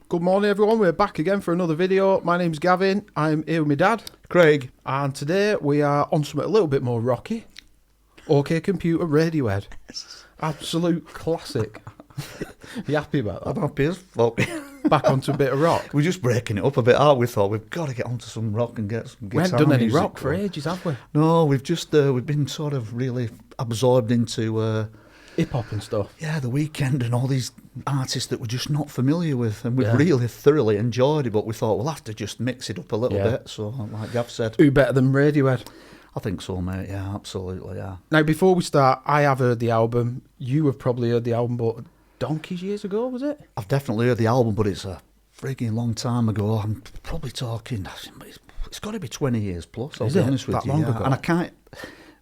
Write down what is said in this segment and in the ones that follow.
Good morning, everyone. We're back again for another video. My name's Gavin. I'm here with my dad, Craig. and today we are on something a little bit more rocky. OK Computer, Radiohead. Absolute classic. You happy about that? I'm happy as fuck. Back onto a bit of rock. We're just breaking it up a bit, aren't we? Thought we've got to get onto some rock and get some guitar We haven't done any music rock for ages, have we? No, we've just we've been sort of really absorbed into Hip-hop and stuff. The Weeknd and all these artists that we're just not familiar with, and we've really thoroughly enjoyed it. But we thought we'll have to just mix it up a little bit. So, like Gav said, Who better than Radiohead? I think so, mate. Yeah, absolutely. Yeah. Now, before we start, I have heard the album. You have probably heard the album, but donkeys years ago, was it? I've definitely heard the album, but it's a frigging long time ago. I'm probably talking. It's got to be 20 years plus. I'll be honest with you. That long ago? And I can't.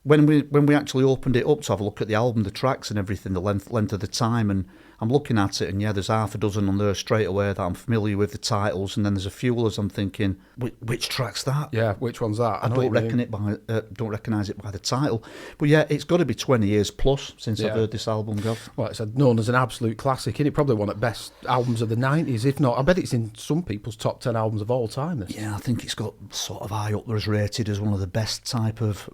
When we actually opened it up to have a look at the album, the tracks and everything, the length of the time, and I'm looking at it, and there's half a dozen on there straight away that I'm familiar with the titles, and then there's a few others I'm thinking, which track's that? Yeah, which one's that? I don't recognise it by the title, but it's got to be 20 years plus since I've heard this album, Gav. Well, it's known as an absolute classic, and it probably one of the best albums of the 90s, if not. I bet it's in some people's top 10 albums of all time. This. Yeah, I think it's got sort of high up there as rated as one of the best type of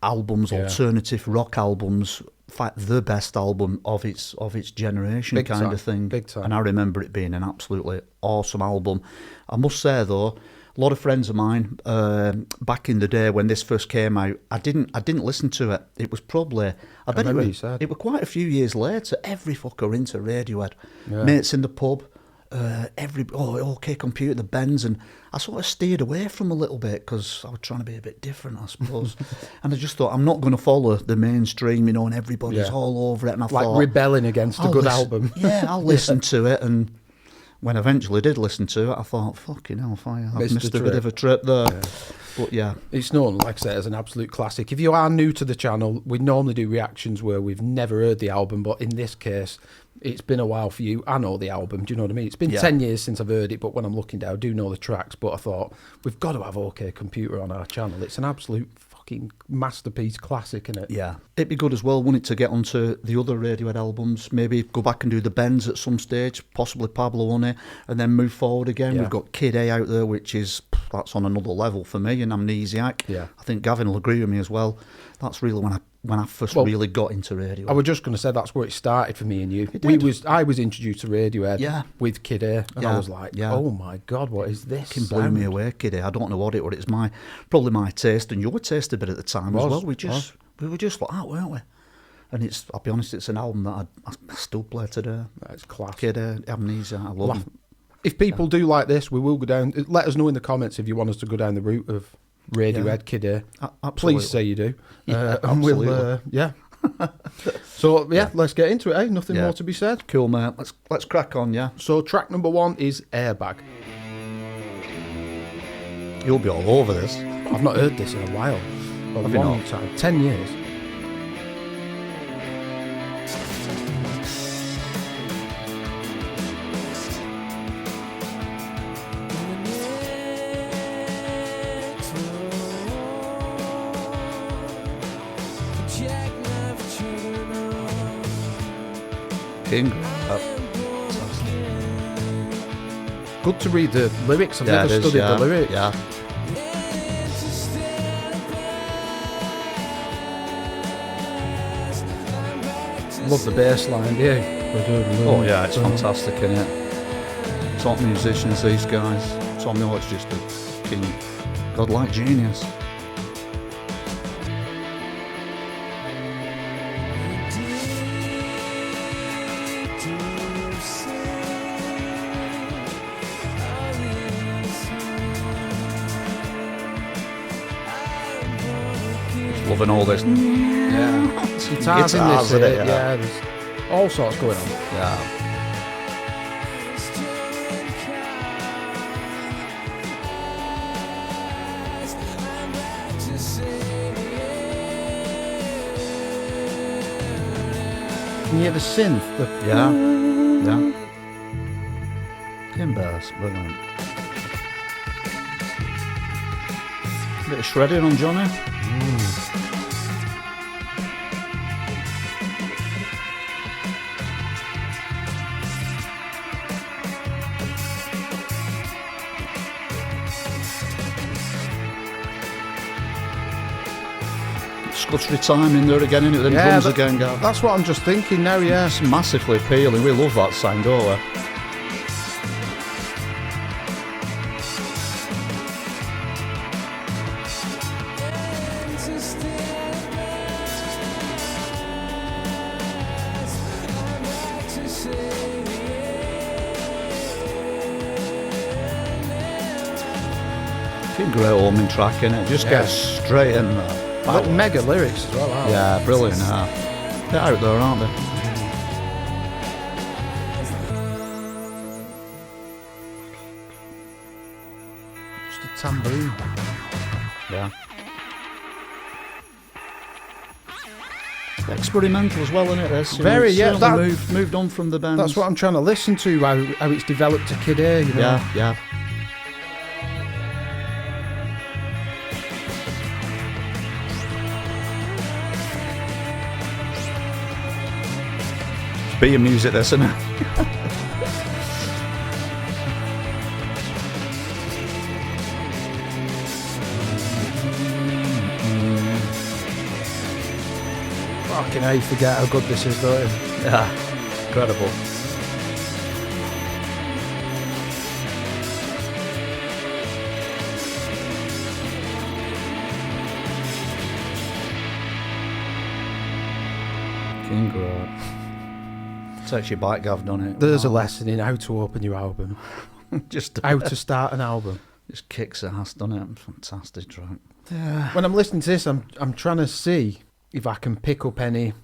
albums, alternative rock albums, in fact the best album of its generation, Big kind time. of thing. Big time. And I remember it being an absolutely awesome album. I must say though, a lot of friends of mine back in the day when this first came out, I didn't listen to it. It was probably it was quite a few years later. Every fucker into Radiohead, mates in the pub. OK Computer, the Bends, and I sort of steered away from a little bit because I was trying to be a bit different, I suppose. And I just thought, I'm not going to follow the mainstream, and everybody's all over it. And I thought, rebelling against a good album. Yeah, I'll listen to it. And when I eventually did listen to it, I thought, fucking hell, I've missed a bit of a trip there. Yeah. But it's known, like I said, as an absolute classic. If you are new to the channel, we normally do reactions where we've never heard the album, but in this case, it's been a while for you. I know the album, do you know what I mean? It's been 10 years since I've heard it, but when I'm looking down, I do know the tracks, but I thought, we've got to have OK Computer on our channel. It's an absolute fucking masterpiece classic, isn't it? Yeah. It'd be good as well, wouldn't it, to get onto the other Radiohead albums, maybe go back and do the Bends at some stage, possibly Pablo on it, and then move forward again. We've got Kid A out there, which is, that's on another level for me, and Amnesiac. Yeah. I think Gavin will agree with me as well. That's really when I first really got into Radiohead. I was just going to say that's where it started for me and you. I was introduced to Radiohead with Kid A, and I was like, oh my God, what is this? It blew me away, Kid A. I don't know what it was. It's probably my taste and your taste a bit at the time as well. We were just like that, weren't we? And I'll be honest, it's an album that I still play today. It's class. Kid A, Amnesia, I love it. If people do like this, we will go down. Let us know in the comments if you want us to go down the route of Radiohead, Kid A. Absolutely. Please say you do. And we'll, So, let's get into it, eh? Nothing more to be said. Cool, mate. Let's crack on, yeah? So, track number 1 is Airbag. You'll be all over this. I've not heard this in a while. A long time. 10 years. King. Good to read the lyrics. I've never studied the lyrics. Yeah. Love the bass line, Oh yeah, it's fantastic, isn't it? Top musicians, these guys. Tom Miller's just a fucking godlike genius. Loving all this. Yeah. Guitars in this, there's all sorts going on. Yeah. Can you hear the synth? Yeah. Kimber's brilliant. Bit of shredding on Johnny. scuttery time in there again, innit? Then drums again, Gav. That's what I'm just thinking now, yeah. It's massively appealing. We love that sound, don't we? Great homing track, innit? Just gets straight in there. Like mega lyrics as well, aren't Yeah, brilliant. They're out there, aren't they? Just a tambourine. Yeah. Experimental as well, isn't it? This Very, yeah. That moved on from the band. That's what I'm trying to listen to. How it's developed to Kid A, you know. Yeah. Bit of music, this, isn't it? Fucking hell, you forget how good this is, don't you? Yeah, incredible. King Grow. Takes your bike, Gav, doesn't it? There's a lesson in how to open your album. Just how to start an album. Just kicks ass, doesn't it? Fantastic track. Yeah. When I'm listening to this, I'm trying to see if I can pick up any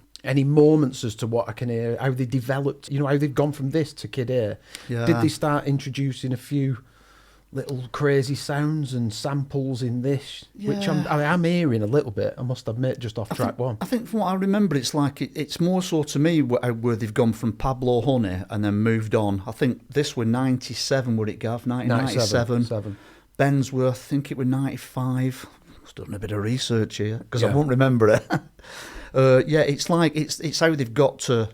moments as to what I can hear, how they developed, you know, how they've gone from this to Kid A. Yeah. Did they start introducing a few little crazy sounds and samples in this, which I'm hearing a little bit, I must admit, just off track one. I think from what I remember, it's like it's more so to me where they've gone from Pablo Honey and then moved on. I think this were 97, were it, Gav? 1997. Ben's were, I think it were 95. I've done a bit of research here because I won't remember it. It's like it's how they've got to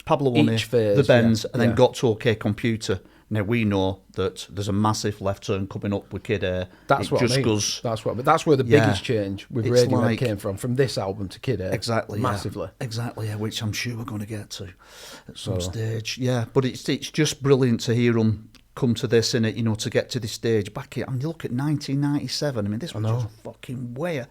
Pablo Honey, the Benz, and then got to OK Computer. Now we know that there's a massive left turn coming up with Kid A. That's what I mean. But that's where the biggest change with Radiohead came from this album to Kid A. Exactly, massively. Exactly, which I'm sure we're going to get to at some stage. Yeah, but it's just brilliant to hear them come to this, innit, you know, to get to this stage. Back here, I mean, you look at 1997. I mean, this was just fucking way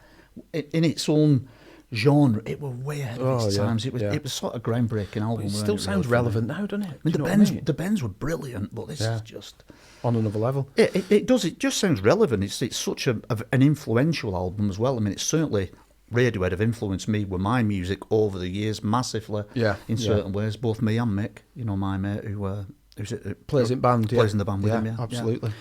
in its own genre. It was way ahead of its times. It was sort of groundbreaking album. It still sounds relevant now, doesn't it? I mean, the Bends were brilliant, but this is just on another level. It does. It just sounds relevant. It's such an influential album as well. I mean, it's certainly Radiohead have influenced me with my music over the years massively. Yeah, in certain ways, both me and Mick. You know, my mate who plays in band. Plays in the band with him. Yeah, absolutely.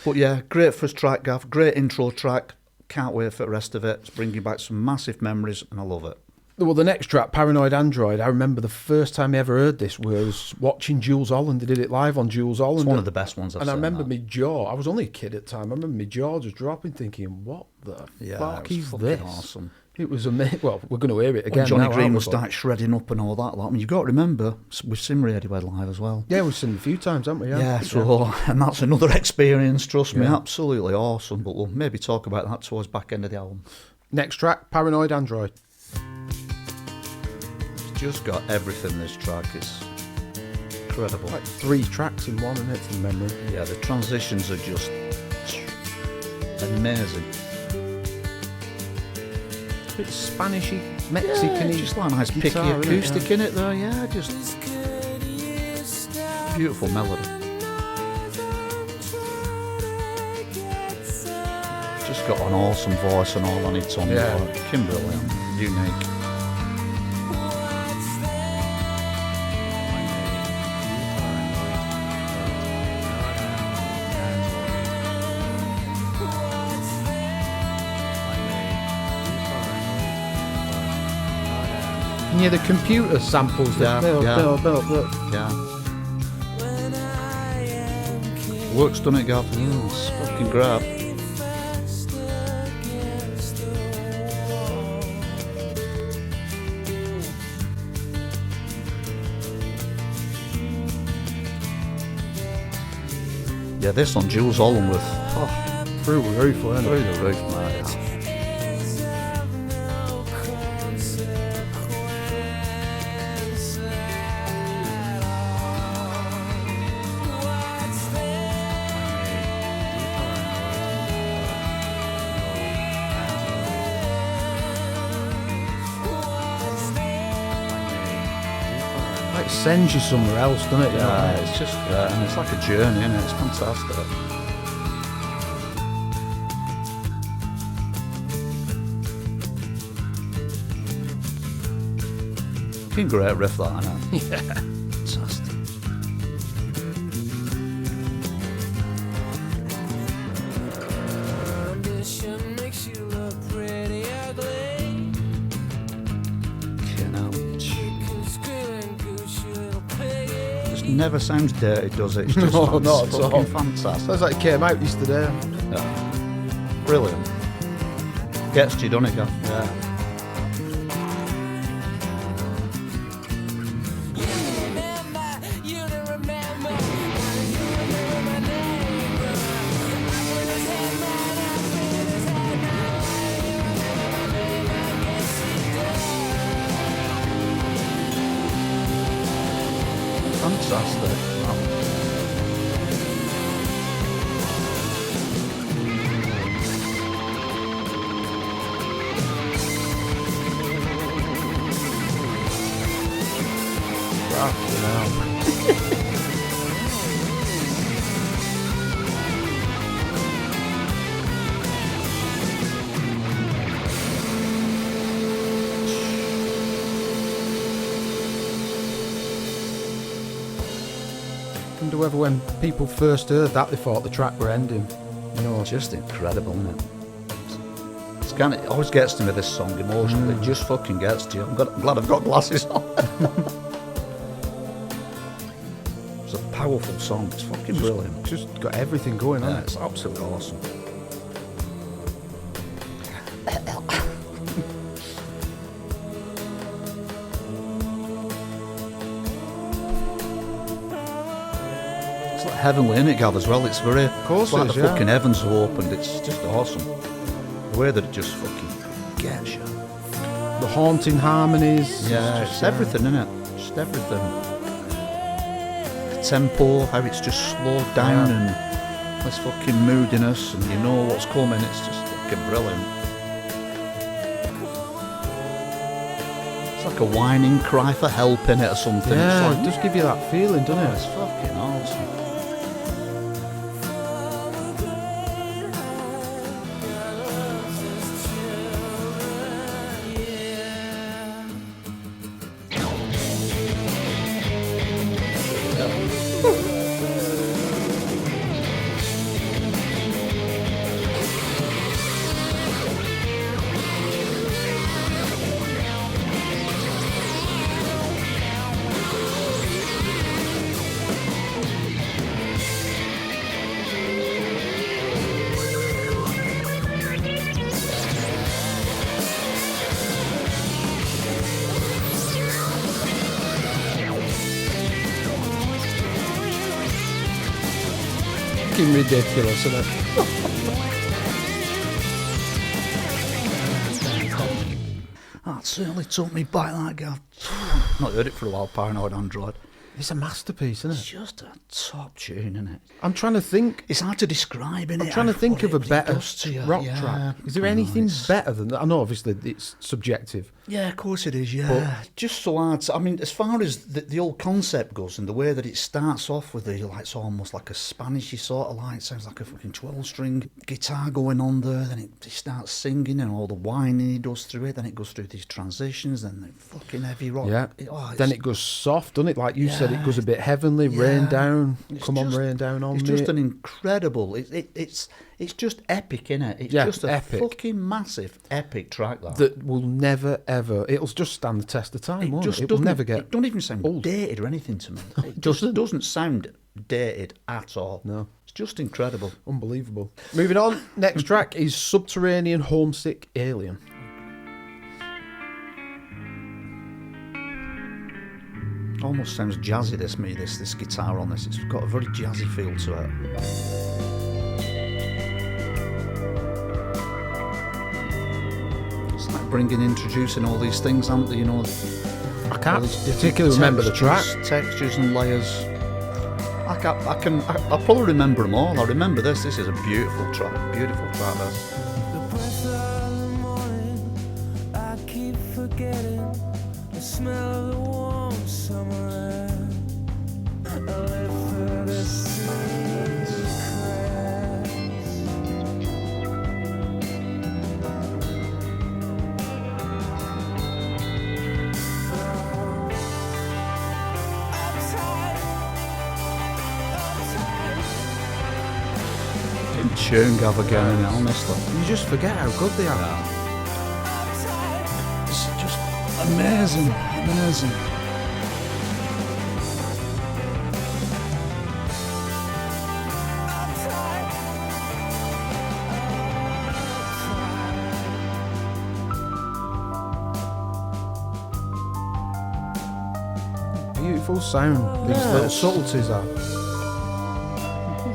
But yeah, great first track, Gav. Great intro track. Can't wait for the rest of it. It's bringing back some massive memories, and I love it. Well, the next track, Paranoid Android, I remember the first time I ever heard this was watching Jules Holland. They did it live on Jules Holland. It's one of the best ones I've seen. And I remember my jaw, I was only a kid at the time, I remember my jaw just dropping thinking, what the fuck is this? Awesome. It was amazing. Well, we're going to hear it again. When Johnny Green will start shredding up and all that. I mean, you've got to remember, we've seen Radiohead live as well. Yeah, we've seen it a few times, haven't we? And that's another experience, trust me. Absolutely awesome. But we'll maybe talk about that towards back end of the album. Next track, Paranoid Android. It's just got everything, this track. It's incredible. Like 3 tracks in one, isn't it, from memory? Yeah, the transitions are just amazing. Bit Spanishy, Mexican-y, just like a nice picky acoustic in it though, just beautiful melody. Just got an awesome voice and all on its own. Kimberly, unique. Yeah, the computer samples. Works, done it, Gav? It's fucking great. Yeah, this on Jules Holland with through the roof, wasn't it? Through the roof, mate. sends you somewhere else, doesn't it? Yeah, it's just, and it's like a journey, isn't it? It's fantastic. Fucking great riff, that, isn't it? Yeah. Fantastic. Never sounds dirty, does it? It's just No, not at fucking all. fantastic. Sounds like it came out yesterday. Yeah. Brilliant. Gets you, doesn't it, Gav? Yeah. Fantastic. Fucking hell. I wonder whether when people first heard that they thought the track were ending. You know, Just incredible, isn't it? It's kind of, it always gets to me, this song, emotionally. It just fucking gets to you. I'm glad I've got glasses on. It's a powerful song. It's fucking brilliant. just got everything going on. Yeah, it's absolutely awesome. It's like heavenly, innit, Gav, as well? It's very... Of course it's like it is, the yeah. fucking heavens have opened. It's just awesome. The way that it just fucking gets you. The haunting harmonies. Yeah, it's it's just, everything, innit? Just everything. The tempo, how it's just slowed down and this fucking moodiness, and you know what's coming. It's just fucking brilliant. It's like a whining cry for help in it or something. Yeah, It's it like, does give you that feeling, doesn't yeah, it? it's fucking awesome. Fucking ridiculous, isn't it? That certainly took me back, that Gav. Not heard it for a while, Paranoid Android. It's a masterpiece, isn't It's it? just a top tune, isn't it? I'm trying to think. It's hard to describe, innit? I'm trying to think of a better rock Yeah, track. Is there I know, anything it's- better than that? I know, obviously, it's subjective. Yeah, of course it is, yeah. Just so hard to, I mean, as far as the old concept goes and the way that it starts off with the, like, it's almost like a Spanishy sort of like, sounds like a fucking 12-string guitar going on there, then it starts singing and all the whining he does through it, then it goes through these transitions, then the fucking heavy rock. Yeah. Then it goes soft, doesn't it? Like you said, it goes a bit heavenly, rain Yeah. down. It's Come on, just- rain down on It's me. just an incredible, it's just epic, innit? It's Yeah, just a epic. fucking massive epic track, that will never, ever... It'll just stand the test of time, won't it? It will doesn't- never get It don't even sound old. dated or anything to me. It just doesn't sound dated at all. No. It's just incredible. Unbelievable. Moving on, next track is Subterranean Homesick Alien. Almost sounds jazzy, this guitar on this. It's got a very jazzy feel to it. It's like introducing all these things, aren't they? You know, I all can't these different particularly remember the track. textures and layers. I'll probably remember them all. I remember this. This is a beautiful track. Beautiful track, this. The breath of the morning, I keep forgetting the smell of the warm summer air. fucking tune, Gav, again, innit, honestly. You just forget how good they are. It's just amazing, amazing. Beautiful sound. These little subtleties are.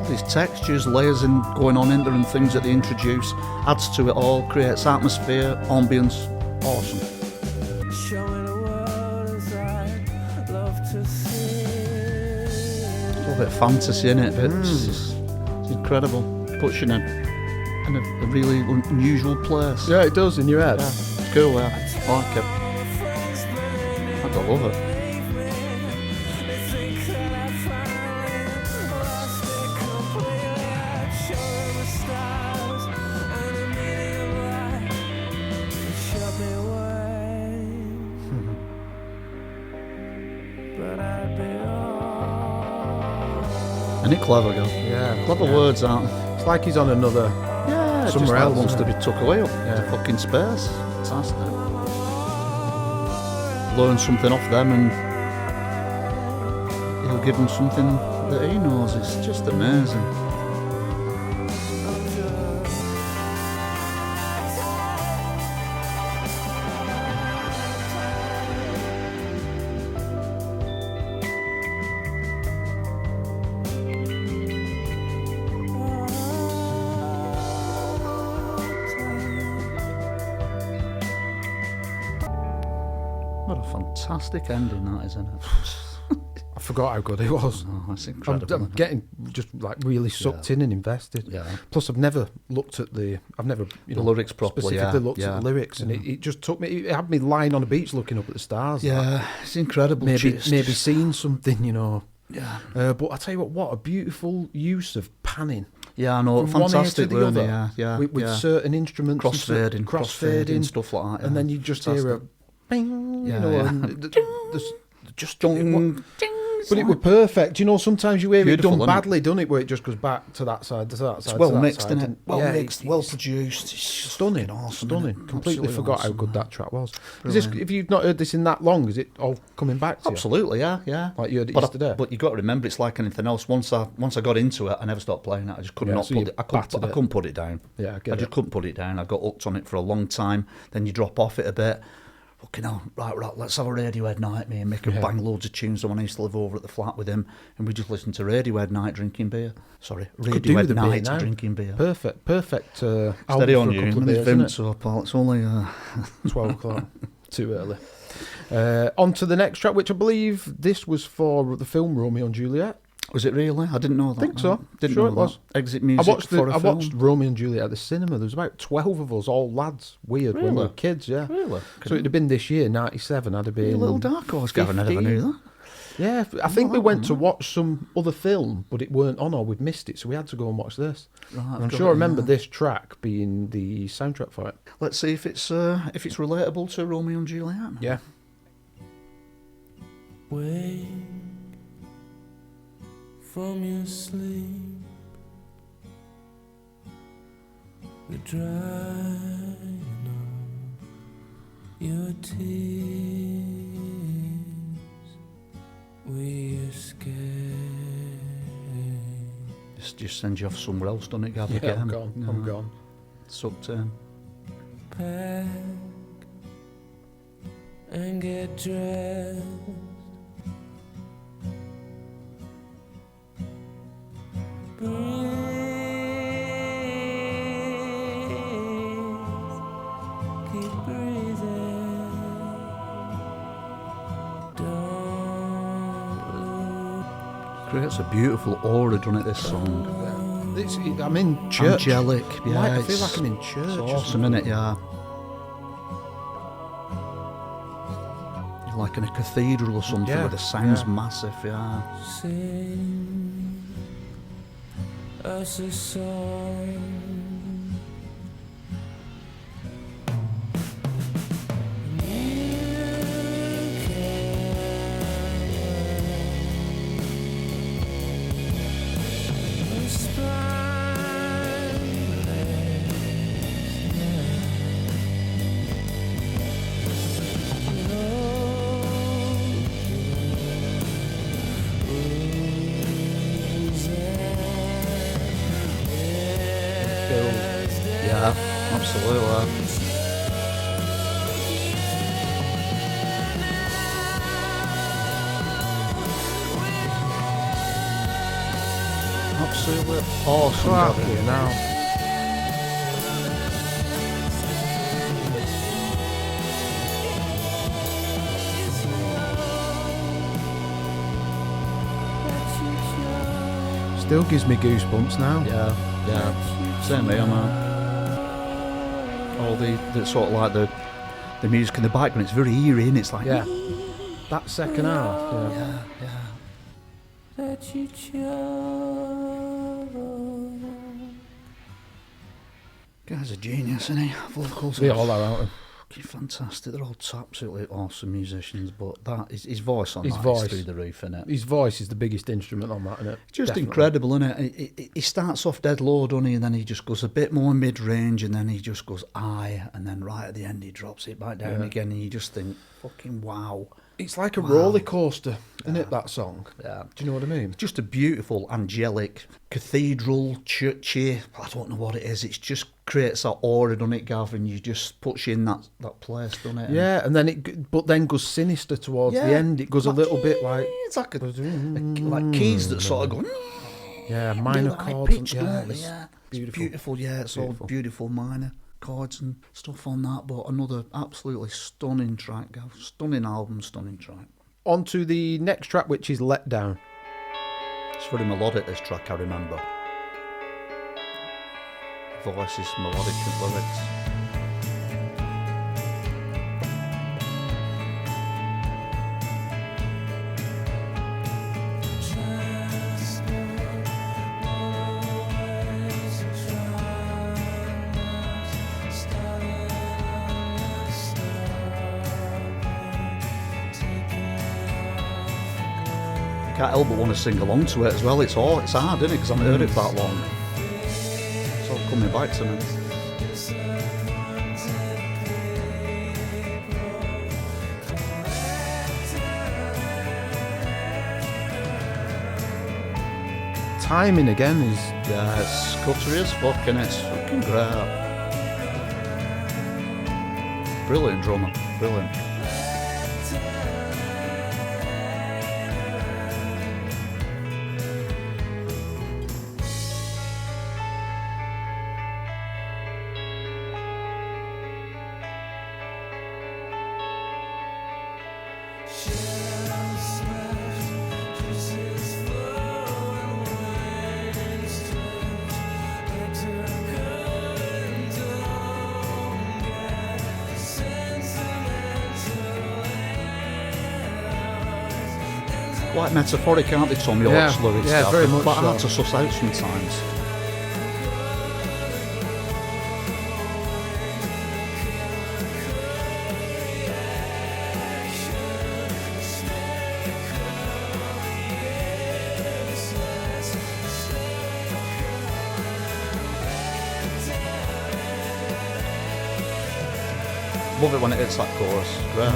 These textures, layers and going on in there and things that they introduce adds to it all, creates atmosphere, ambience. Awesome. Showing the world as I love to see. A little bit of fantasy in it, but it's incredible. Puts you in a really unusual place. Yeah, it does in your head. Yeah, it's cool, yeah. I like it. I love it. Isn't it clever, girl? Yeah. Clever words, aren't they? It's like he's on another. Yeah, somewhere just else. wants to be tucked away up Yeah. to fucking space. Fantastic. Learn something off them and he'll give them something that he knows. It's just amazing. What a fantastic ending that is, isn't it? I forgot how good it was. Oh, that's I'm, incredible. I'm getting just like really sucked in and invested. Yeah. Plus, I've never looked at I've never The lyrics properly, specifically yeah, looked at yeah, the lyrics, and it just took me. It had me lying on a beach looking up at the stars. like, Yeah, it's incredible. maybe Just- maybe seeing something, Yeah. But I tell you what a beautiful use of panning. Yeah, I know. From one ear Fantastic, to the weren't they? other, Yeah, with yeah. certain instruments, and Crossfading, crossfading, stuff like that. Yeah. and then you just hear a Fantastic. bing, Yeah, yeah. and just Dong. But it was perfect. Sometimes you hear Beautiful, it done isn't it? badly, doesn't it? Where it just goes back to that side, to that side. It's well to that mixed, side. isn't it? And Well yeah, mixed, it- well it's produced. It's stunning, fucking awesome, stunning. innit? Completely Absolutely forgot how awesome, good yeah. that track was. Is this, Brilliant. if you've not heard this in that long, is it all coming back to you? Absolutely, yeah. Like you heard it But yesterday? but you got to remember, it's like anything else. Once I got into it, I never stopped playing it. I just could Yeah, not so put you it. I battered it. couldn't put it down. Yeah, I get I just it. couldn't put it down. I got hooked on it for a long time. Then you drop off it a bit. Fucking hell, right, let's have a Radiohead night. Me and Mick would Yeah. bang loads of tunes. The one I used to live over at the flat with him, and we just listened to Radiohead night drinking beer. Sorry, Could do with Radiohead a beer night now. drinking beer. Perfect. Steady album on for a you, couple of and beers, it's isn't Vince, so pal. It's only 12 o'clock. Too early. On to the next track, which I believe this was for the film Romeo and Juliet. Was it really? I didn't know that. I think so. Didn't Sure know it was. that. Exit I music watched for a film. Romeo and Juliet at the cinema. There was about 12 of us, all lads. Weird when we Really? were kids, yeah. Really? So it'd have been this year, 97. I'd have You're been a little dark horse, Gavin. I never 15. knew that. Yeah, I think we went to watch some other film, but it weren't on or we'd missed it, so we had to go and watch this. Right, And I've I'm got sure I it, remember yeah. this track being the soundtrack for it. Let's see if it's relatable to Romeo and Juliet. Yeah. Wake from your sleep, you're drying up your tears. We escape. Just send you off somewhere else, doesn't it, Gav? Yeah, again? I'm gone. No. I'm gone. Sucked in. Pack and get dressed. Keep breathing. Don't Creates a beautiful aura, doesn't it, this song? I'm in church. Angelic, yeah. I feel like I'm in church. It's or awesome, something. innit, yeah. You're like in a cathedral or something Yeah, where the sound's yeah. massive, yeah. sing us a song. You can skills. Yeah, absolutely. Absolutely awesome. So happy now. Still gives me goosebumps now. Yeah. Same here, man. All the sort of like the music in the background, it's very eerie, and it's like that second half. yeah. That you chose. Guy's a genius, isn't he? Vocals. They all are, aren't Fucking fantastic. They're all absolutely awesome musicians, but that his voice on His that voice. is through the roof, isn't it? His voice is the biggest instrument on that, isn't it? Just Definitely. incredible, isn't it? He starts off dead low, doesn't he? And then he just goes a bit more mid-range, and then he just goes high, and then right at the end he drops it back down again, and you just think, fucking wow. It's like a roller coaster, isn't it, that song? Yeah. Do you know what I mean? Just a beautiful, angelic, cathedral, churchy, I don't know what it is. It just creates that aura, doesn't it, Gav? And you just puts you in that place, doesn't it? Yeah, and then but then goes sinister towards the end. It goes a little bit like... It's like like keys that sort of go... Yeah, minor high chords. pitch, don't they? Yeah. Beautiful. It's beautiful, yeah. It's all beautiful minor chords and stuff on that, but another absolutely stunning track, Gav. Stunning album, stunning track. On to the next track, which is Let Down. It's very melodic, this track, I remember. Voices, melodic lyrics. Can't help but want to sing along to it as well. It's hard, isn't it? Because I haven't heard it for that long. It's all coming back to me. Timing again is... Yeah, it's cuttery as fuck, and it's fucking great. Brilliant drummer, brilliant. Quite metaphoric, aren't they, Tom York's lyrics? Yeah, very much quite so. hard to suss out sometimes. Love it when it hits that chorus. Great.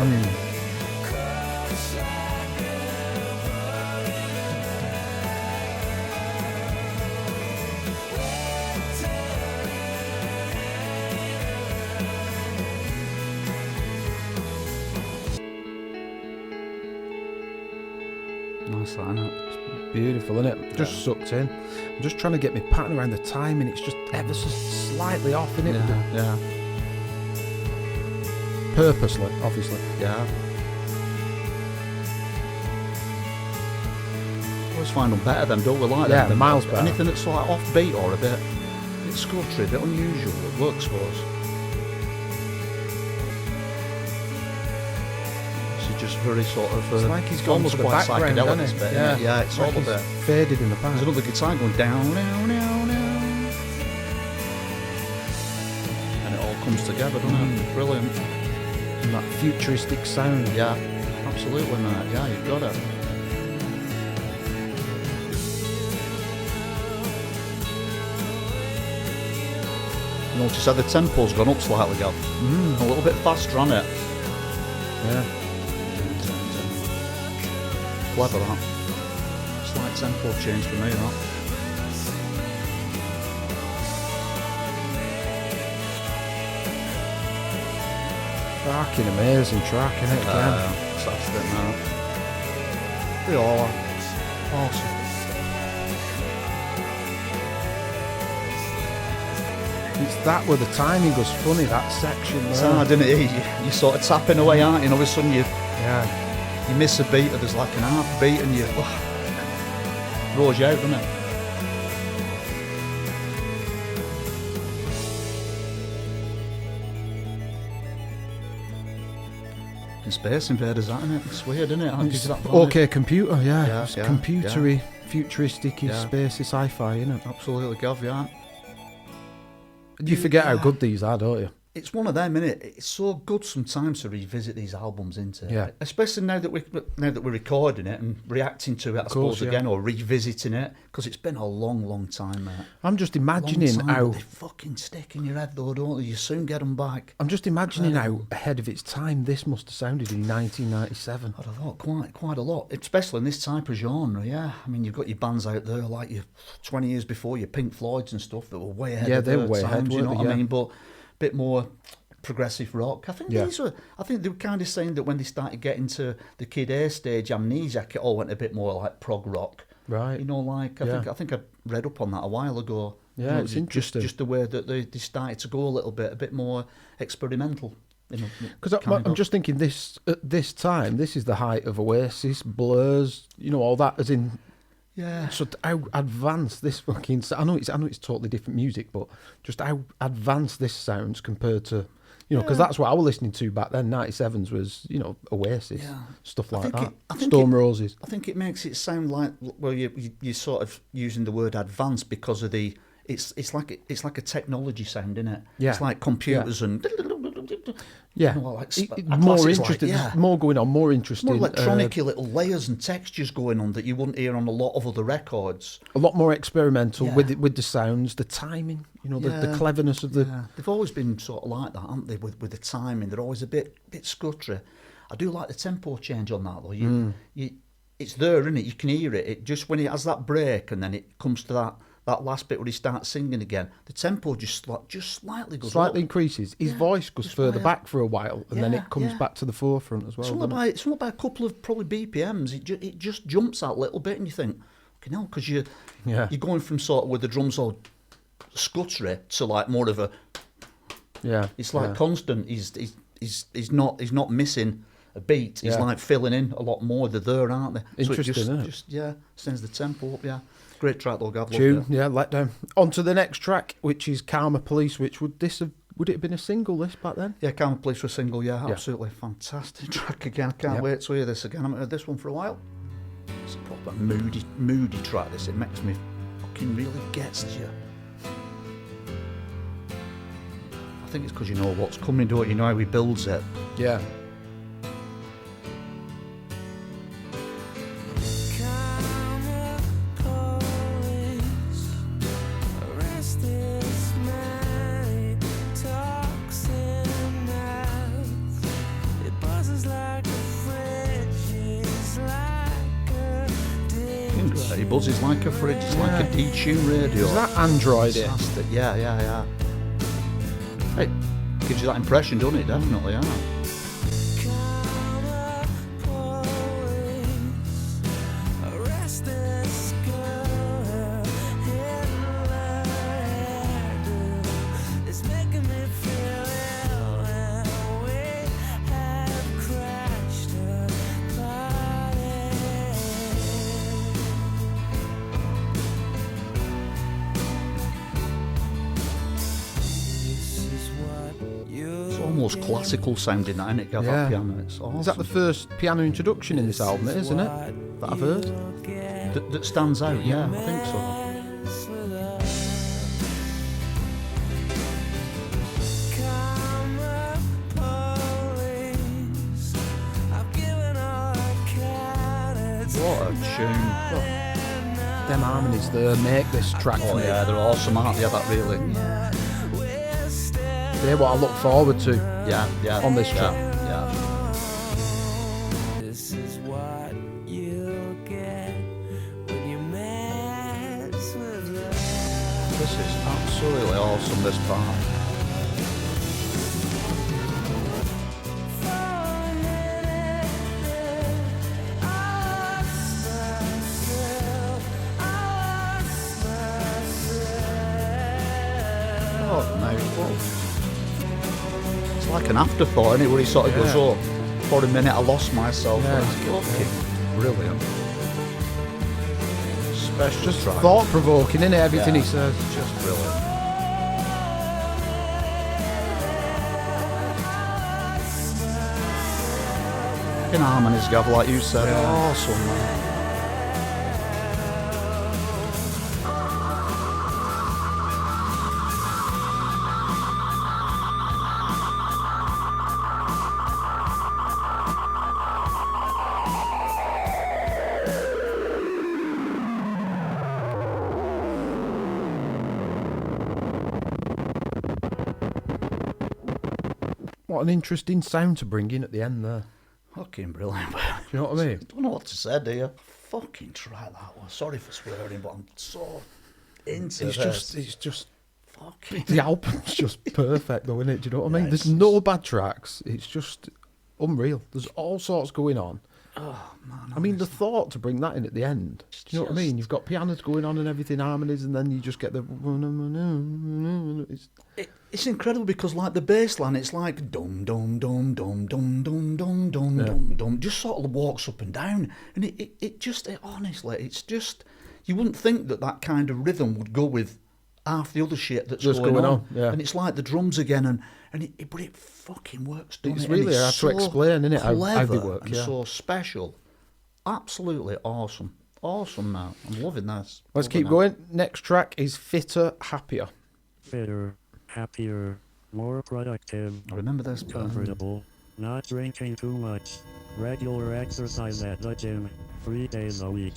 Nice, that, isn't it? Beautiful, isn't it? Just sucked in. I'm just trying to get my pattern around the timing. It's just ever so slightly off, isn't it? Yeah. Purposely, obviously. Yeah. Always find them better than don't we like Yeah, them? miles better. Anything that's like offbeat or a bit scuttery, a bit unusual, it works for us. It's just very sort of... It's like he's gone almost to the quite background, psychedelic, isn't this it? bit, isn't it? Yeah, it's like all a he's bit... faded in the back. There's another guitar going down, down, down, down. And it all comes together, doesn't it? Brilliant. And that futuristic sound. Yeah, absolutely, mate. Yeah, you've got it. Notice how the tempo's gone up slightly, Gav. A little bit faster on it. Yeah. Clever, that. Slight tempo change for me, that. Fucking amazing track, innit? Again. Fantastic, man. They all are. Awesome. It's that where the timing was funny, that section there. It's hard, isn't it? You're sort of tapping away, aren't you? And all of a sudden you miss a beat, or there's like an half beat, and you throws you out, doesn't it? In Space Invaders, that, isn't it? It's weird, isn't it? How gives you that vibe? OK Computer, yeah. It's yeah, computery, futuristic, Yeah. spacey sci-fi, innit? Absolutely, Gav, yeah. You forget how good these are, don't you? It's one of them, innit? It's so good sometimes to revisit these albums, isn't it? Yeah. Especially now that we're recording it and reacting to it, I suppose, yeah. again, or revisiting it, because it's been a long, long time, mate. I'm just imagining Long time, how... but they fucking stick in your head, though, don't they? You soon get them back. I'm just imagining how ahead of its time this must have sounded in 1997. I'd have thought quite a lot, especially in this type of genre, yeah. I mean, you've got your bands out there like your 20 years before, your Pink Floyds and stuff that were way ahead of they their were way times, ahead, you know weren't what they? I mean? But a bit more progressive rock. I think they were kind of saying that when they started getting to the Kid A stage, Amnesiac, it all went a bit more like prog rock. Right. You know, like I think I read up on that a while ago. Yeah, You know, it's interesting. Just the way that they started to go a little bit more experimental. Because I'm just thinking this at this time, this is the height of Oasis, Blurs, you know, all that, as in... Yeah. So how advanced this fucking... I know it's totally different music, but just how advanced this sounds compared to... You know, because that's what I was listening to back then. 97s was, you know, Oasis, stuff like that. Stone Roses. I think it makes it sound like, well, you're sort of using the word advanced because of the... It's like a technology sound, isn't it? Yeah. It's like computers and... Yeah. You know, like more interesting. Like, There's more going on, more interesting. More electronic little layers and textures going on that you wouldn't hear on a lot of other records. A lot more experimental with the sounds, the timing, you know, the cleverness of the... Yeah. They've always been sort of like that, haven't they, with the timing. They're always a bit scuttery. I do like the tempo change on that, though. It's there, isn't it? You can hear it. It just, when it has that break and then it comes to that last bit where he starts singing again, the tempo just slightly goes Slightly up. increases. His voice goes further back for a while, and then it comes back to the forefront as well. It's not by a couple of probably BPMs. It just jumps that little bit, and you think, okay, no, because you're going from sort of with the drums all scuttery to like more of a It's like constant. He's not missing a beat. He's like filling in a lot more. They're there, aren't they? Interesting, so isn't it? just sends the tempo up. Yeah. Great track, though, Gav. Tune, let down. On to the next track, which is Karma Police, which would it have been a single, this, back then? Yeah, Karma Police were a single, absolutely. Fantastic track again. I can't wait to hear this again. I haven't heard this one for a while. It's a proper moody track, this. It makes me fucking really gets to you. I think it's because you know what's coming, don't you? Know how he builds it. Yeah. He buzzes like a fridge. It's like a detune radio. Is that Android? Fantastic. Yeah. Hey, gives you that impression, doesn't it? Definitely, yeah. Almost classical sounding, that, isn't it? That piano. It's awesome. Is that the first piano introduction in this album, isn't it? That I've heard? That stands out, yeah, I think so. What a tune. Them harmonies there make this track for me. Yeah, they're awesome, aren't they? That really. They're what I look forward to on this track. Yeah. This is what you get when you mess with love. This is absolutely awesome, this part. Oh, mate, what? It's like an afterthought, isn't it, where he sort of goes, oh, for a minute I lost myself. Yeah, It's it's fucking brilliant. Special Just track. thought-provoking, isn't it, everything he says? Just brilliant. Fucking harmonies, Gav, like you said. Awesome, man. What an interesting sound to bring in at the end there. Fucking brilliant. Do you know what I mean? Don't know what to say, do you? Fucking try that one. Sorry for swearing, but I'm so into this. It's just Fucking... the album's just perfect though, isn't it? Do you know what I mean? Yeah, There's it's no bad tracks. It's just unreal. There's all sorts going on. Oh, man. I mean, the thought to bring that in at the end. Do you know what I mean? You've got pianos going on and everything, harmonies, and then you just get the... It's incredible because, like, the bass line, it's like dum dum dum dum dum dum dum dum dum dum, just sort of walks up and down, and it honestly, it's just, you wouldn't think that kind of rhythm would go with half the other shit that's Just going on, yeah. And it's like the drums again, but it fucking works, doesn't It's it? really hard to explain, isn't it, how they clever work, and yeah. so special. Absolutely awesome. Awesome now. I'm loving this. Let's Loving keep it. going. Next track is Fitter, Happier. Fitter, happier, more productive, I remember this. comfortable, not drinking too much, regular exercise at the gym, 3 days a week,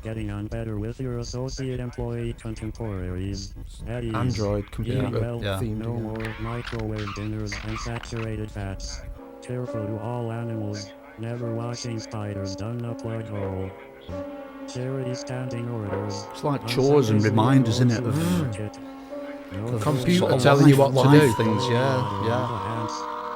getting on better with your associate employee contemporaries, at ease, Android eating computer well, themed. no again. more microwave dinners and saturated fats, careful to all animals, never watching spiders down a plug hole. Charity standing orders. It's like chores and reminders, isn't it? The computer Sort of telling you what to life do. things, yeah.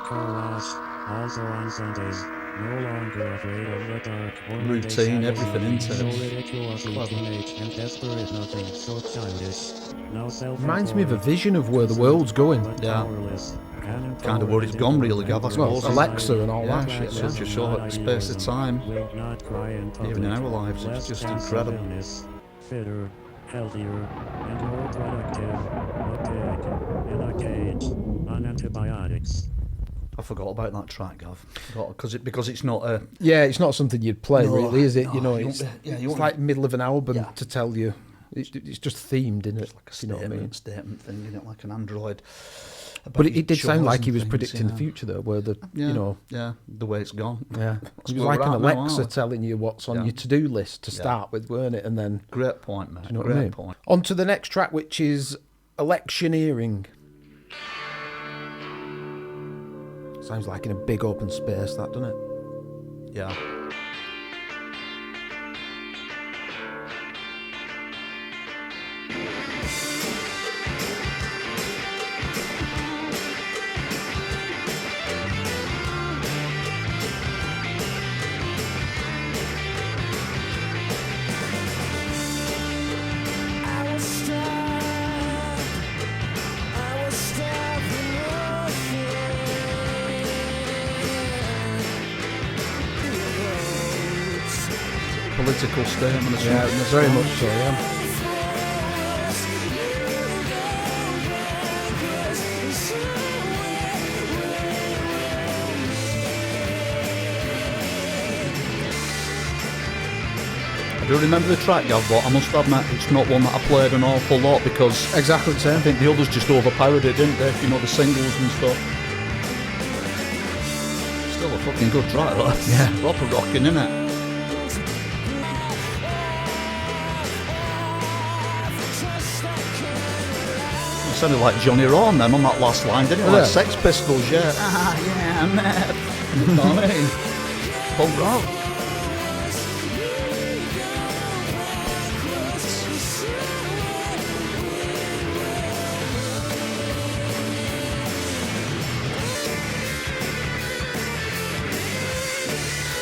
Car wash, also on Sundays. No longer afraid of the dark. Or Routine, Monday, everything into no it. ridiculously teenage and desperate, nothing so childish. No self Reminds me of a vision of where the world's going. Yeah. Kind of where it's gone, really, Gav, I suppose. Well, Alexa and all Yeah, that shit. such Yeah. a short space of time. Even in our lives, it's just incredible. Fitter, healthier, and more productive. A pig in a cage on antibiotics. I forgot about that track, Gav. Because it's not a... Yeah, it's not something you'd play, No, really, is it? no, you know, you it's, won't be- yeah, you it's won't- like middle of an album Yeah. to tell you. It's just themed, isn't it? like a You know what I mean? statement thing, you know, like an android. But about it did sound chores like and he was things, predicting the yeah. future, though, where the, Yeah, you know... yeah, the way it's gone. Yeah, That's it was where like we're an at now, Alexa aren't we? telling you what's on Yeah. your to-do list to Yeah. start with, weren't it? And then, Great point, mate. do you know what Great I mean? point. On to the next track, which is Electioneering. Sounds like in a big open space, that, doesn't it? Yeah. I was starving Political statement or Yeah, something. very much so, yeah. I do remember the track, Gav, but I must admit it's not one that I played an awful lot because Exactly the I same. think the others just overpowered it, didn't they? You know, the singles and stuff. Still a fucking good track, though. Yeah. Proper rocking, innit? It sounded like Johnny Rowan then on that last line, didn't it? Like Yeah. Sex Pistols, yeah. Ah, yeah, man. You know what I mean? Punk rock.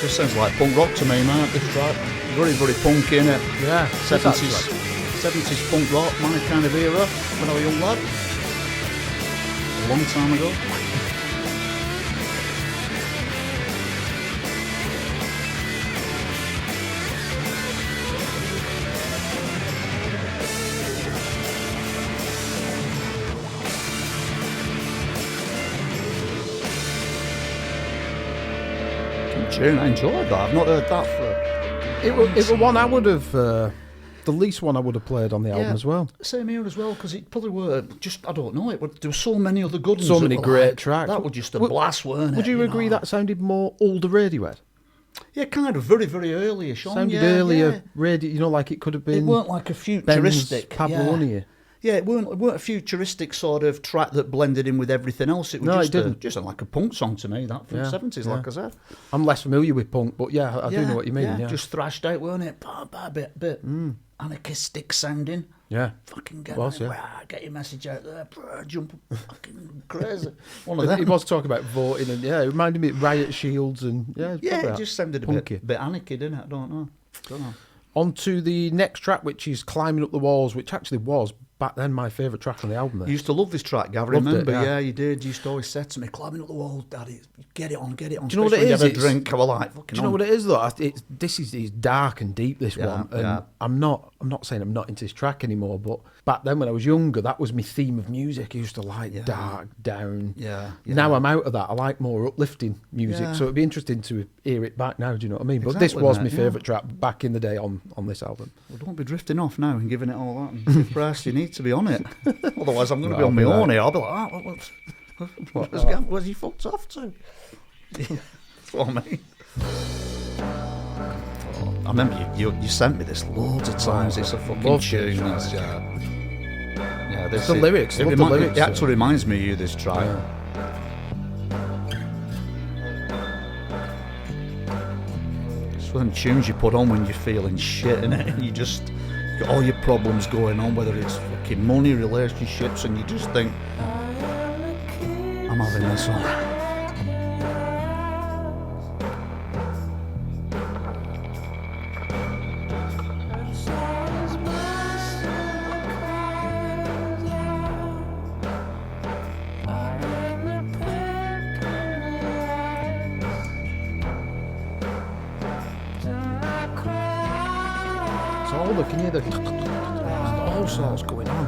Just sounds like punk rock to me, man. This track, very, very punky, innit? Yeah, 70s punk rock, my kind of era when I was a young lad. a long time ago. Tune. I enjoyed that. I've not heard that for. It was one I would have. The least one I would have played on the album as well. Same here as well, because it probably were just, I don't know, there were so many other good ones. So many great tracks. That was just a blast, weren't it? Would you agree that sounded more older Radiohead? Yeah, kind of, very, very early-ish on. Sounded earlier radio, you know, like it could have been. It weren't like a futuristic. Pavlonia. Yeah, it weren't a futuristic sort of track that blended in with everything else. It was just like a punk song to me, that from the 70s, like I said. I'm less familiar with punk, but I do know what you mean. Yeah, just thrashed out, weren't it? Bit anarchistic sounding. Yeah. Fucking get your message out there, jump fucking crazy. One of He them. was talking about voting and it reminded me of Riot Shields and it just sounded a punky. bit anarchy, didn't it? I don't know. On to the next track, which is Climbing Up the Walls, which actually was back then my favourite track on the album. You used to love this track, Gav, remember? Yeah, you did. You used to always say to me, climbing up the wall, Daddy, get it on. Do you know what it is? When you have a drink, I was like, fucking Do you know what it is, though? This is dark and deep, this one. And yeah. I'm not saying I'm not into this track anymore, but back then when I was younger, that was my theme of music. I used to like dark, down. Yeah. Now I'm out of that. I like more uplifting music. Yeah. So it'd be interesting to hear it back now, do you know what I mean? But Exactly, this was mate, my favourite track back in the day on this album. Well, don't be drifting off now and giving it all that. And Christ, you need to be on it. Otherwise, I'm going to be on my own here. I'll be like, where's he fucked off to? That's what I mean. I remember you sent me this loads of times. It's a fucking tune. Yeah, the lyrics. It lyrics. actually reminds me of you, this track. Yeah. It's one of them tunes you put on when you're feeling shit, innit? And you just got all your problems going on, whether it's fucking money, relationships, and you just think, I'm having this one. Can you hear all sorts going on?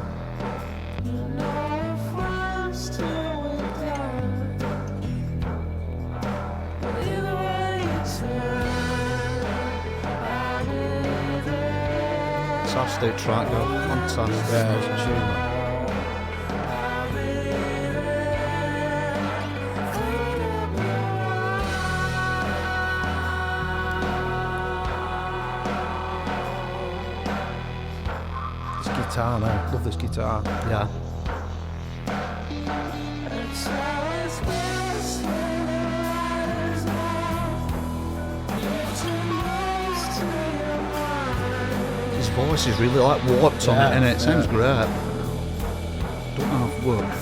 Fantastic track, though. Fantastic. Yeah, it's a tune, man. Guitar now. Love this guitar. Yeah. His voice is really like warped on it, and it sounds great. Don't have work.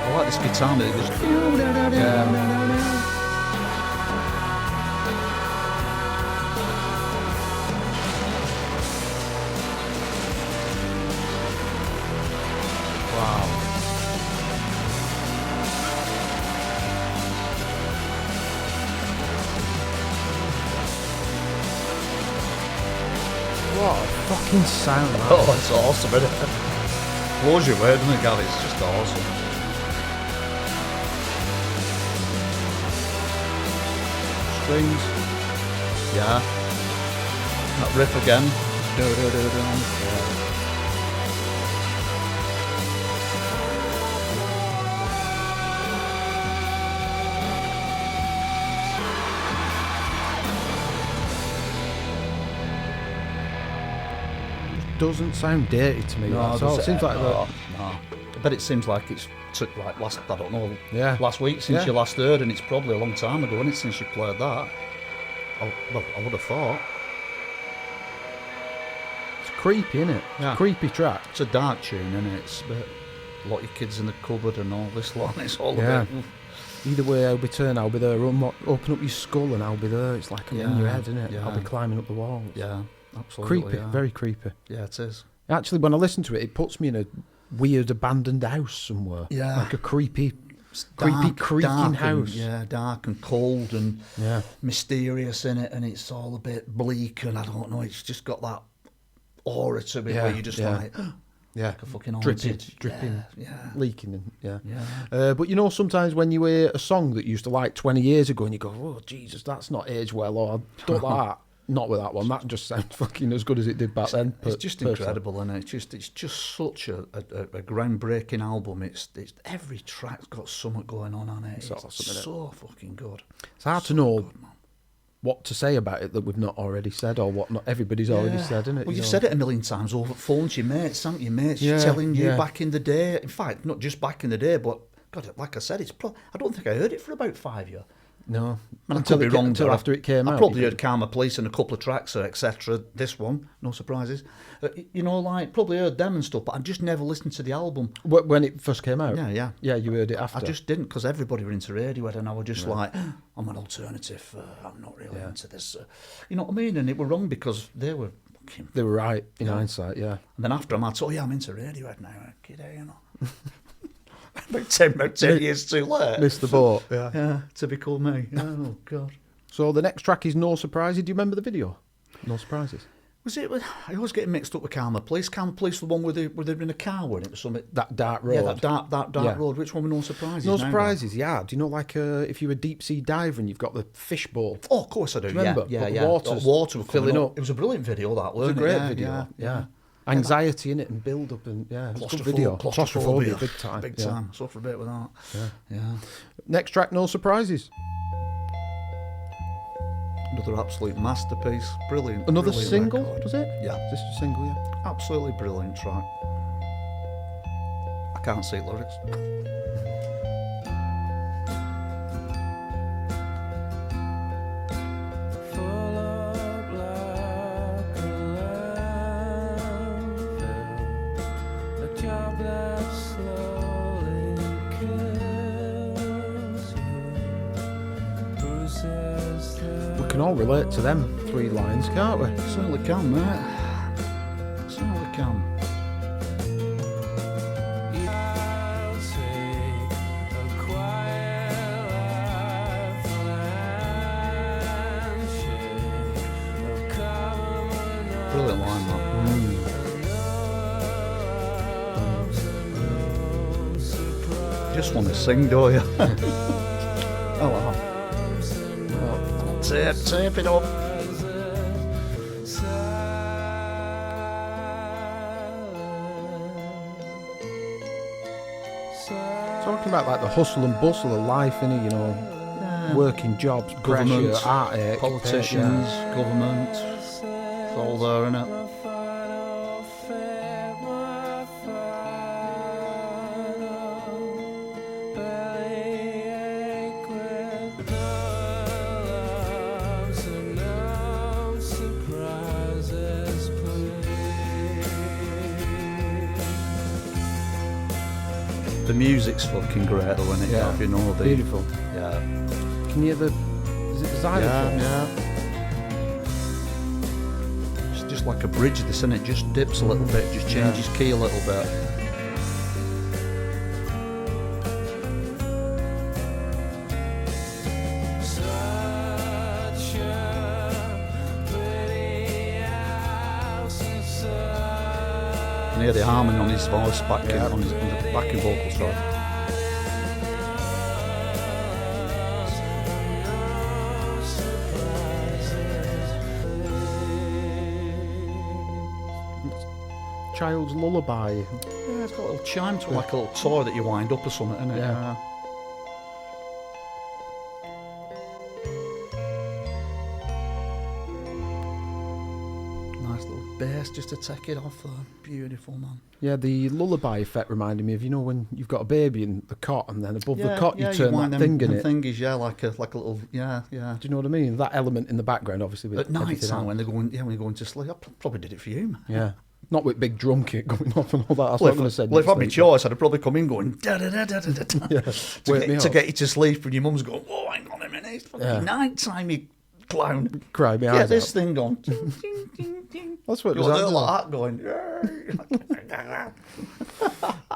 I like this guitar that it goes. Wow. What a fucking sound, man. Oh, it's awesome, isn't it? Blows your way, doesn't it, Gary? It's just awesome. Strings. Yeah. That riff again. Yeah. Doesn't sound dirty to me. No, It seems like that. No. I bet it seems like it's took like last week since Yeah. you last heard, and it's probably a long time ago, isn't it, since you played that? I would have thought. creepy, isn't it? Yeah. Creepy track. It's a dark tune, isn't it? It's a bit, a lot of your kids in the cupboard and all this lot. It's all Yeah. a bit. Either way, I'll be turned, I'll be there. Open up your skull and I'll be there. It's like in your head, isn't it? Yeah. I'll be climbing up the walls. Yeah, absolutely. Creepy, yeah. very creepy. Yeah, it is. Actually, when I listen to it, it puts me in a weird abandoned house somewhere. Yeah. Like a creepy Dark, creaking dark house. And, dark and cold and Yeah. mysterious in it, and it's all a bit bleak, and I don't know, it's just got that aura to it where you're just like, yeah, like a fucking dripping, haunted. Yeah. leaking, and Yeah. but you know, sometimes when you hear a song that you used to like 20 years ago, and you go, "Oh Jesus, that's not aged well," or "I don't like that." Not with that one. That just sounds fucking as good as it did back then. It's just incredible, and it's just such a groundbreaking album. It's every track's got something going on it. It's awesome, isn't it? so fucking good. It's hard to know what to say about it that we've not already said, or what not everybody's already said, isn't it? Well, you you've know? said it a million times over phones to your mates, haven't you, mates? Yeah, telling you yeah. back in the day. In fact, not just back in the day, but God, like I said, I don't think I heard it for about 5 years. No, I could be wrong. until after it came out. I probably heard Karma Police and a couple of tracks, etc. This one, no surprises. You know, like probably heard them and stuff, but I just never listened to the album. When it first came out. Yeah. You heard it after. I just didn't, because everybody were into Radiohead, and I was just like, I'm an alternative. I'm not really into this. You know what I mean? And it were wrong because they were. They were right in hindsight. Yeah. And then after I'm I'm into Radiohead now. Kid, you know. About 10 years too late. Missed the boat. Yeah. Yeah, typical me. Oh, God. So the next track is No Surprises. Do you remember the video? No Surprises. Was it? I always get mixed up with Karma Police. Karma Police, the one where they're in a car, when it was something. That dark road. Yeah, that dark road. Which one were No Surprises? No now, Surprises, yeah. Do you know, like, if you're a deep sea diver and you've got the fishbowl? Oh, of course I do. Do you remember? Yeah, But yeah. water were filling up. It was a brilliant video, that, It was a wasn't great it? video. Yeah. Anxiety in it and build up and it was a good video. Claustrophobia, big time. Big yeah. time. Suffer a bit with that. Yeah. Next track, No Surprises. Another absolute masterpiece. Brilliant. Another brilliant single, record. was it? Yeah. Just a single, yeah. Absolutely brilliant track. I can't see lyrics. Full up like a landfill, a job that slowly kills you. Bruises We can all relate to them 3 lines, can't we? Certainly can, mate. Certainly can. I'll take a quiet life and share a common Brilliant line, that. Just want to sing, do you? Oh, wow. Tape it up. Talking about like the hustle and bustle of life, innit? You know, working jobs, Government, pressure, heartache, politicians, government. It's all there, isn't it? The music's fucking great, though, isn't it? Yeah. If you know the Beautiful. Yeah. Can you hear the? Is it the xylophone? Yeah. It's just like a bridge, this, and it just dips a little bit, just changes key a little bit. You can hear the harmony on his voice back in, on the backing vocals, right? Child's Lullaby. Yeah, it's got a little chime to it, like a little toy that you wind up or something, isn't it? Yeah. Nice little bass just to take it off there. Beautiful, man. Yeah, the lullaby effect reminded me of, you know, when you've got a baby in the cot and then above the cot you turn wind that them thing in it. Thingies, yeah, like a little, yeah. Do you know what I mean? That element in the background, obviously. With At night everything time else. when they're going to sleep. I probably did it for you, man. Yeah. Not with big drum kit going off and all that. That's Well, not going to send if you I had my to sleep. choice, I'd have probably come in going da da da da da da Yeah, to, wake me to up. get you to sleep, and your mum's going, "Oh, hang on a minute, it's fucking Yeah. night time, you clown. Cry me Get eyes this out. thing going." Ding, ding, ding, ding. That's what it You're was. there Like like that going.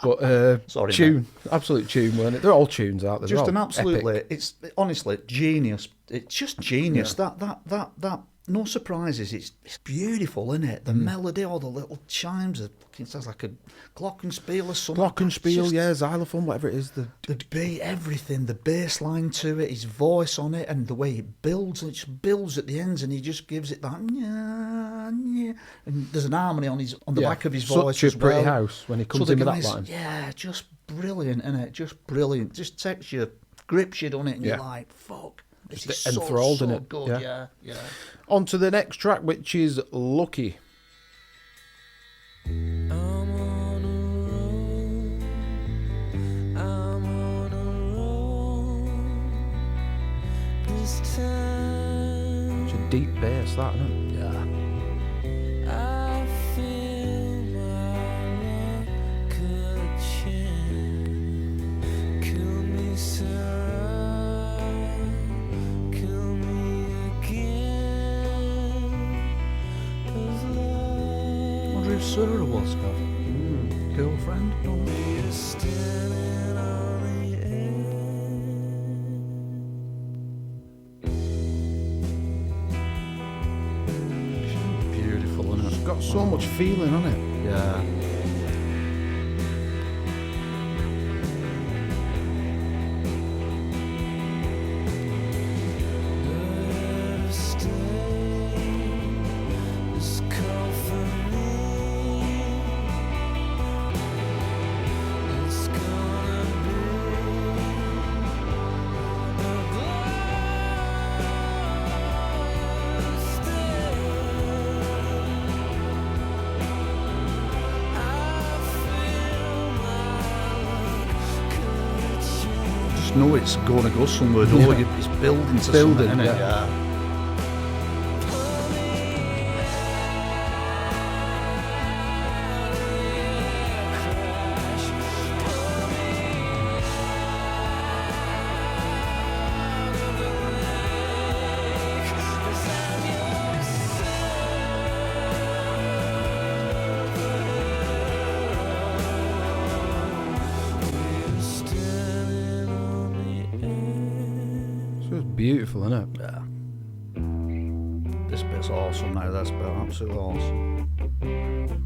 But Sorry, tune, absolute tune, weren't it? They're all tunes, aren't they? They're Just all an absolutely, epic. it's honestly genius. It's just genius. That. No surprises. It's beautiful, isn't it? The melody, all the little chimes. It fucking sounds like a glockenspiel or something. Glockenspiel, It's just yeah, xylophone, whatever it is. The beat, everything, the bass line to it, his voice on it, and the way it builds. It just builds at the ends, and he just gives it that. Nya, nya. And there's an harmony on the back of his voice Such a as well. pretty house when he comes the in with that guys- line. Yeah, just brilliant, innit? Just brilliant. Just takes you, grips you, doesn't it? And Yeah. you're like, fuck. This Just is enthralled so in it. good. Yeah. Yeah. On to the next track, which is Lucky. I'm on a roll. I'm on a roll. This time It's a deep bass, that, isn't it? Yeah. I feel my luck could change. Kill me, Sarah. Kill me again. 'Cause I wonder if Sarah was, Gav. Girlfriend? Don't know. love is standing on the Beautiful, isn't it? It's got so much feeling on it. Yeah. Better stay. This call for me. It's gonna be a glorious day. I feel my luck could change. Just know it's going to go somewhere, though. Yeah. It's building to Building, something, innit? yeah. So it's beautiful, isn't it? Yeah. This bit's awesome now. This bit, absolutely awesome.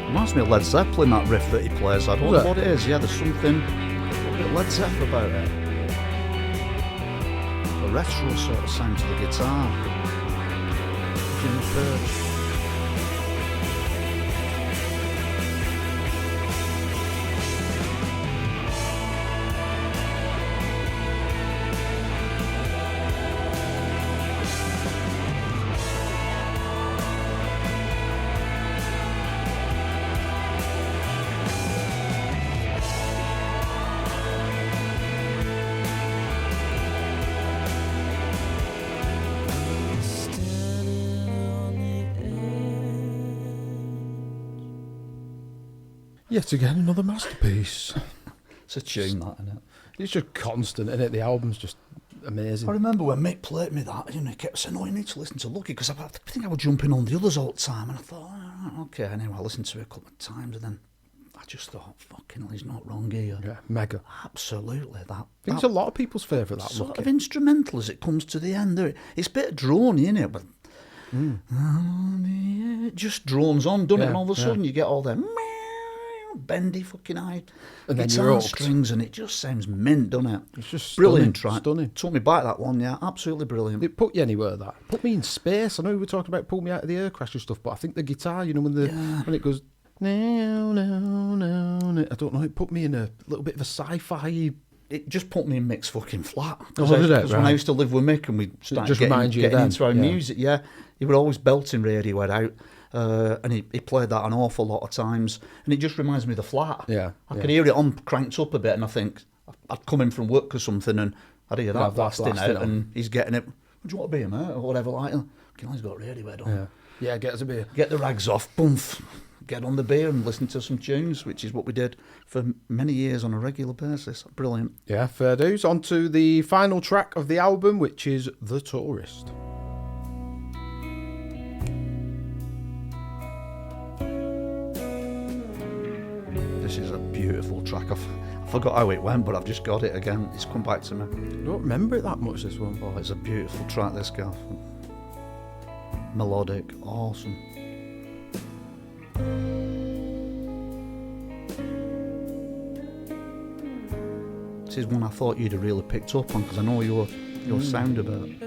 Reminds me of Led Zeppelin, that riff that he plays. I don't know Does it? what it is. Yeah, there's something a bit Led Zeppelin about it. A retro sort of sound to the guitar. Jimmy Page. Yet again, another masterpiece. It's a tune, that, isn't it? It's just constant, isn't it? The album's just amazing. I remember when Mick played me that, he kept saying, "Oh, you need to listen to Lucky," because I think I was jumping on the others all the time, and I thought, "Oh, okay, anyway, I listened to it a couple of times, and then I just thought, fucking hell, he's not wrong here." Yeah, mega. Absolutely, that. I think it's a lot of people's favourite, that sort Lucky. of instrumental as it comes to the end. It's a bit drony, isn't it? But it just drones on, doesn't it? Yeah, And all of a yeah. sudden you get all them bendy fucking high And then guitar you're hooked. strings, and it just sounds mint, doesn't it? It's just brilliant stunning, track. stunning. Took me back, that one, yeah, absolutely brilliant. It put you anywhere, that. Put me in space. I know we were talking about pull me out of the air crash and stuff, but I think the guitar, you know, when it goes, no, no, no, no, I don't know, it put me in a little bit of a sci-fi. It just put me in Mick's fucking flat. Oh, did it? Because when I Right. used to live with Mick and we started just remind you of getting them, into our yeah. music, he would always belting Radiohead out. And he played that an awful lot of times, and it just reminds me of the flat. Yeah, I yeah. could hear it on cranked up a bit, and I think I'd come in from work or something, and I'd hear that have that blasting blasting out, on. and he's getting it do you want a beer, mate? Or whatever, like, he's got Radiohead on. Yeah, get us a beer. Get the rags off, boomf. Get on the beer and listen to some tunes, which is what we did for many years on a regular basis. Brilliant. Yeah, fair dues. On to the final track of the album, which is The Tourist. This is a beautiful track. I forgot how it went, but I've just got it again. It's come back to me. I don't remember it that much, this one. Oh, it's a beautiful track, this, Gav. Melodic, awesome. This is one I thought you'd have really picked up on, because I know your sound about it.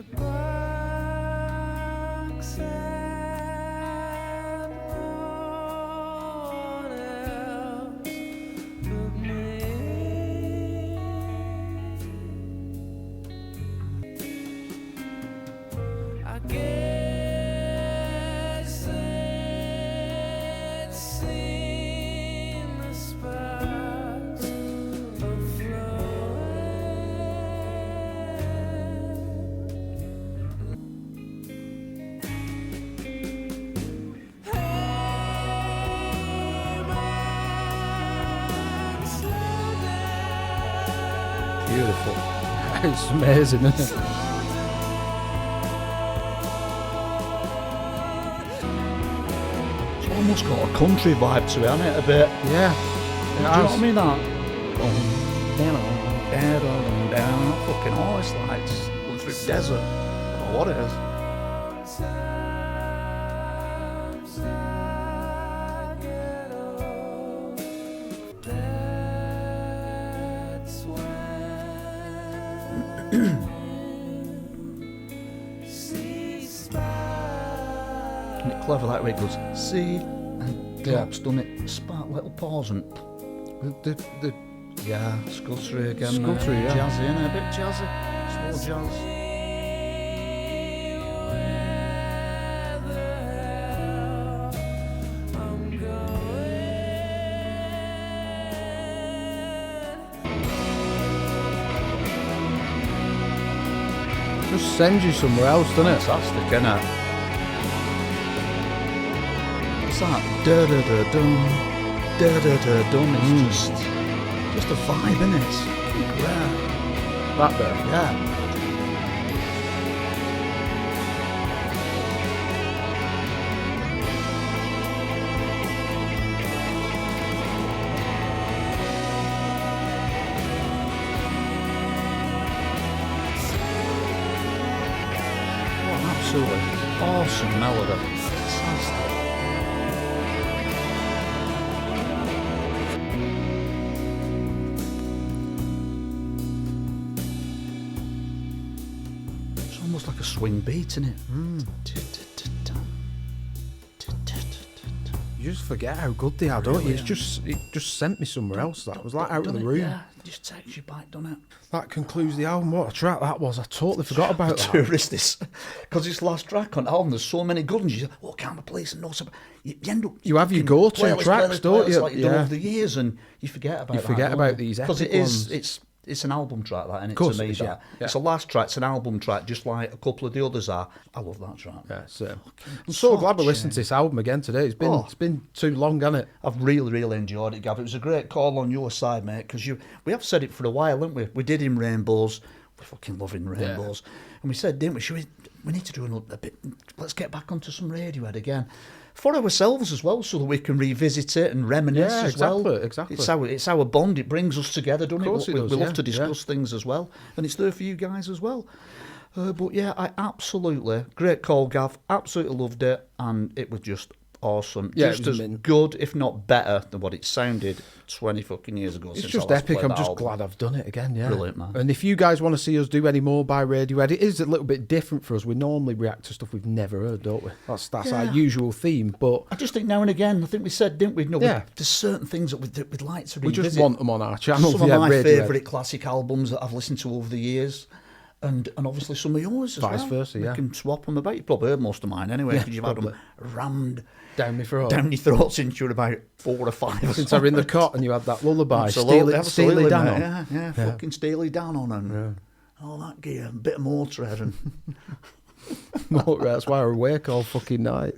Beautiful. It's amazing, isn't it? It's almost got a country vibe to it, hasn't it, a bit? Yeah. Do you know what I mean, that? Down, fucking horse, like, just going through the desert. I don't know what it is. Isn't it clever that way it goes, see, and drops, done it, spark, little pause, and yeah, skull through again. Skull through, yeah. Jazzy, innit? A bit jazzy. Slow jazz. Just sends you somewhere else, doesn't it? Fantastic, innit? What's that? Da-da-da-dum, da-da-da-dum. It's just a vibe, innit? It's rare. That bit. Yeah. Absolutely awesome melody. Fantastic. It's almost like a swing beat, isn't it? You just forget how good they are, don't you? It just sent me somewhere else. That was like out of the room. Yeah, it just takes you back, doesn't it? That concludes the album. What a track that was. I totally forgot about that. Tourist, this, because it's last track on the album. There's so many good ones. You say, "Oh, Calm the Police," and no, you end up. You have your go-to tracks, don't you? Like you've done over the years, and you forget about. You forget about these epic ones. Because it's an album track, that, and Of course to me, it is, yeah. it's a last track. It's an album track, just like a couple of the others are. I love that track. Yeah, so I'm so glad we listened to this album again today. It's been too long, hasn't it? I've really enjoyed it, Gav. It was a great call on your side, mate, because we have said it for a while, haven't we? We did In Rainbows. We're fucking loving Rainbows. Yeah. And we said, didn't we, we need to do a bit, let's get back onto some Radiohead again. For ourselves as well, so that we can revisit it and reminisce as well. Exactly. It's our bond. It brings us together, doesn't it? It does, we love to discuss things as well. And it's there for you guys as well. But yeah, I absolutely, great call, Gav. Absolutely loved it. And it was just awesome. Yeah, just as good, if not better, than what it sounded 20 fucking years ago. It's just epic. I'm just glad I've done it again. Yeah, brilliant, man. And if you guys want to see us do any more by Radiohead, it is a little bit different for us. We normally react to stuff we've never heard, don't we? That's our usual theme. But I just think now and again, I think we said, didn't we? No, there's certain things that we'd like to revisit. We just want them on our channel. Some of my favourite classic albums that I've listened to over the years. And obviously some of yours as well. Vice versa, yeah. We can swap them about. You've probably heard most of mine anyway, because you've had them rammed down my throat. Down your throat since you were about 4 or 5. Since I were in the cot and you had that lullaby. Steely Dan on. Yeah, fucking Steely Dan on. And oh, that gear, a bit of Motorhead. And That's why we're awake all fucking night.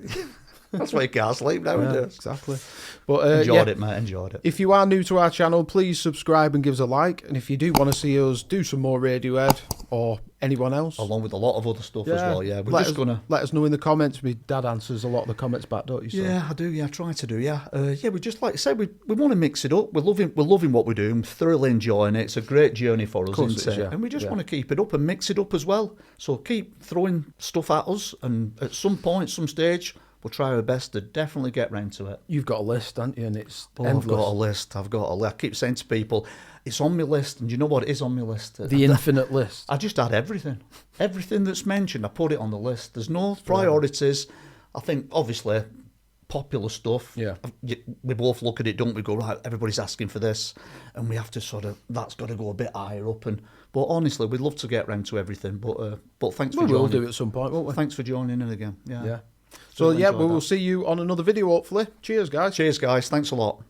that's why you can't sleep nowadays. Exactly. But Enjoyed it, mate. Enjoyed it. If you are new to our channel, please subscribe and give us a like. And if you do want to see us do some more Radiohead or anyone else, Along with a lot of other stuff as well. Yeah, we're just gonna let us know in the comments. My dad answers a lot of the comments back, don't you? So? Yeah, I do. Yeah, I try to do. Yeah, we just like I say, we want to mix it up. We're loving what we're doing. Thoroughly enjoying it. It's a great journey for us, isn't it? Yeah. And we just want to keep it up and mix it up as well. So keep throwing stuff at us, and at some point, some stage, we'll try our best to definitely get round to it. You've got a list, haven't you? And it's I've got a list. I keep saying to people, it's on my list, and you know what? It is on my list. The infinite list. I just add everything that's mentioned. I put it on the list. There's no priorities. I think obviously popular stuff. Yeah, we both look at it, don't we? Go right. Everybody's asking for this, and we have to that's got to go a bit higher up. But honestly, we'd love to get round to everything. But thanks for joining. We'll do it at some point, won't we? Thanks for joining in again. Yeah. So we will see you on another video, hopefully. Cheers, guys. Cheers, guys. Thanks a lot.